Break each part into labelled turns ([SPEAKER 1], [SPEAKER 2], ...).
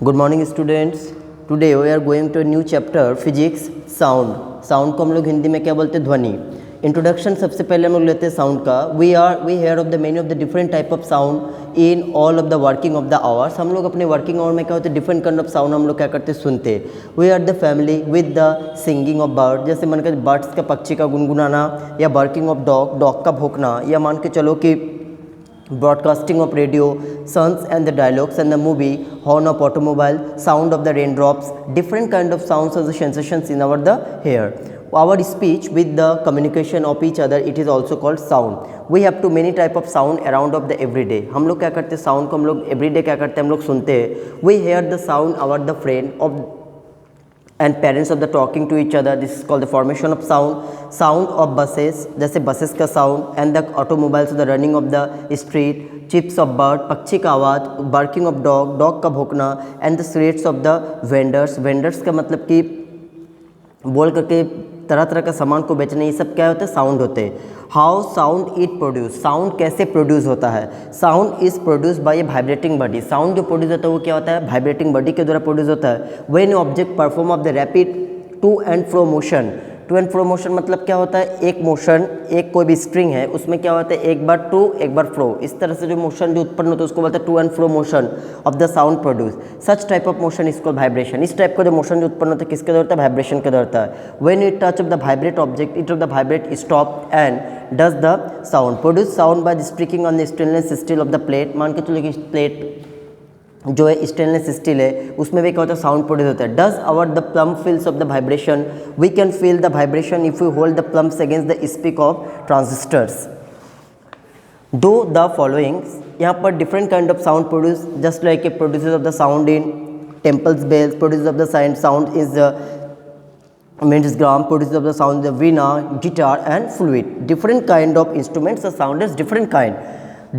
[SPEAKER 1] Good morning students. Today we are going to new chapter physics sound. Sound को हम लोग हिंदी में क्या बोलते हैं? ध्वनि। इंट्रोडक्शन सबसे पहले हम लोग लेते हैं साउंड का। We hear of the many of the different type of sound in all of the working of the hours. हम लोग अपने वर्किंग आवर में क्या होते हैं? डिफरेंट काइंड ऑफ साउंड हम लोग क्या करते हैं? सुनते हैं। We are the family with the singing of bird, जैसे मान के बर्ड्स का, पक्षी का गुनगुनाना, या barking ऑफ डॉग, डॉग का भौंकना, या मान के चलो कि broadcasting of radio, songs and the dialogues and the movie, horn of automobile, sound of the raindrops, different kind of sounds as the sensations in our the hair. Our speech with the communication of each other, it is also called sound. We have too many type of sound around of the everyday. हम लोग क्या करते हैं? Sound को हम लोग everyday क्या करते हैं? हम लोग सुनते हैं। We hear the sound our the friend of and parents of the talking to each other. This is called the formation of sound. Sound of buses, जैसे buses का sound, and the automobiles, the running of the street, chips of bird, पक्षी का आवाज़, barking of dog, dog का भौंकना, and the threats of the vendors. vendors का मतलब कि बोल करके तरह तरह का सामान को बेचना, ये सब क्या होते हैं? साउंड होते हैं। How sound it produce, sound कैसे प्रोड्यूस होता है? Sound is produce by A vibrating body. Sound जो प्रोड्यूस होता है वो क्या होता है? वाइब्रेटिंग बॉडी के द्वारा प्रोड्यूस होता है। When object perform of the rapid to and fro motion. To and fro motion मतलब क्या होता है? एक मोशन, एक कोई भी स्ट्रिंग है उसमें क्या होता है? एक बार टू एक बार फ्रो, इस तरह से जो मोशन जो उत्पन्न होता है उसको बोलते हैं to and fro motion of the sound produce. Such type of motion is called vibration. इस टाइप का जो मोशन जो उत्पन्न होता है किसके द्वारा होता है? वाइब्रेशन के द्वारा होता है। When you touch of the vibrate object, it of the vibrate stop and does the sound. Produce sound bye striking on the stainless steel of the plate. मान के चलो कि प्लेट जो है स्टेनलेस स्टील है, उसमें भी क्या होता है? साउंड प्रोड्यूस होता है। Does our the plum feels of the vibration, we can feel the vibration if you hold the plums against the speak of transistors. Do the followings, यहाँ पर different kind of sound produce, just like a producers of the sound in temples bells, producers of the sound is means drum, produces of the sound the veena, guitar and flute. Different kind of instruments, the sound is different kind.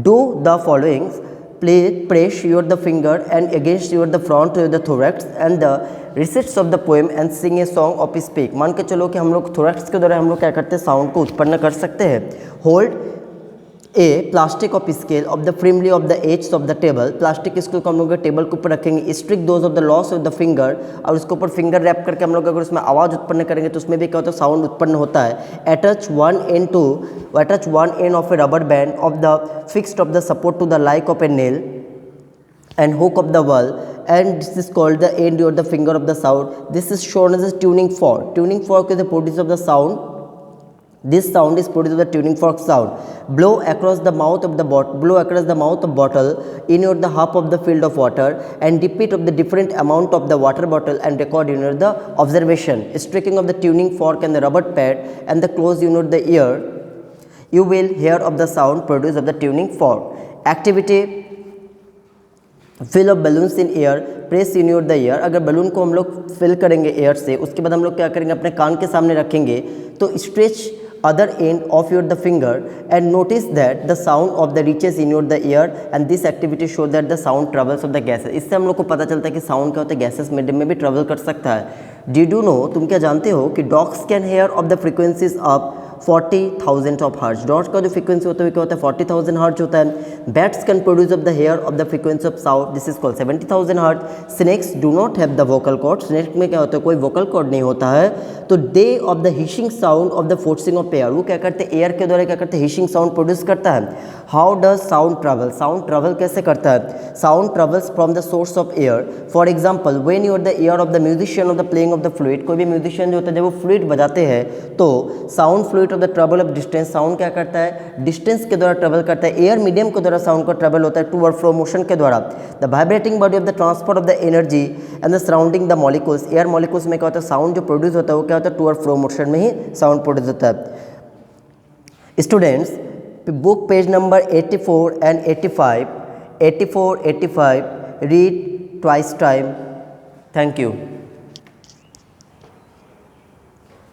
[SPEAKER 1] Do the followings, press your the finger and against your the front of the thorax and the recits of the poem and sing a song of speak. मान के चलो कि हम लोग thorax के द्वारा हम लोग क्या करते हैं? साउंड को उत्पन्न कर सकते हैं। Hold a plastic of scale of the firmly of the edge of the table. Plastic scale को हम लोग टेबल के ऊपर रखेंगे। Strike those of the loss of the finger, और उसके ऊपर फिंगर रैप करके हम लोग अगर उसमें आवाज़ उत्पन्न करेंगे तो उसमें भी क्या होता है? साउंड उत्पन्न होता है। Attach one end of a rubber band of the fixed of the support to the like of a nail and hook of the wall, and this is called the end or the finger of the sound. This is shown as a tuning fork. Tuning fork is the producer of the sound. This sound is produced of the tuning fork sound. Blow across the mouth of bottle in your the half of the field of water and dip it of the different amount of the water bottle and record in your the observation. Striking of the tuning fork and the rubber pad and the close in your the ear, you will hear of the sound produced of the tuning fork. Activity, fill of balloons in air, press in your the air. अगर balloon को हम लोग fill करेंगे air से, उसके बाद हम लोग क्या करेंगे? अपने कान के सामने रखेंगे तो stretch other end of your the finger and notice that the sound of the reaches in your the ear, and this activity shows that the sound travels of the gases. इससे हम लोग को पता चलता है कि साउंड क्या होता है? गैसेस मीडियम में भी ट्रेवल कर सकता है। Did you know, तुम क्या जानते हो कि dogs can hear of the frequencies of 40,000 of hertz. Dogs का जो फ्रीक्वेंसी होता है क्या होता है? 40,000 हर्ट्ज होता है। Bats can produce of the hear of the frequency of sound, this is called 70,000 hertz. Snakes do not have the vocal cord, snake में क्या होता है? कोई वोकल कॉर्ड नहीं होता है। तो they of the hissing sound of the forcing of air, वो क्या करते हैं? एयर के द्वारा क्या करते हैं? हिशिंग साउंड प्रोड्यूस करता है। How does sound travel, sound travel कैसे करता है? Sound travels from the source of air. For example, when you are the air of the musician of the playing of the fluid, कोई भी musician जो होता है जब वो फ्लूइड बजाते हैं तो sound fluid of the travel of distance, sound क्या करता है? डिस्टेंस के द्वारा ट्रेवल करता है। एयर मीडियम के द्वारा साउंड का ट्रेवल होता है टू और फ्रो मोशन के द्वारा। The vibrating body of the transport of the energy and the surrounding the molecules, air molecules में क्या होता है? साउंड जो प्रोड्यूस होता है वो क्या होता है? टू और फ्रो मोशन में ही साउंड प्रोड्यूस होता है। Students, book page number 84 and 85, 84, 85 read twice time. Thank you.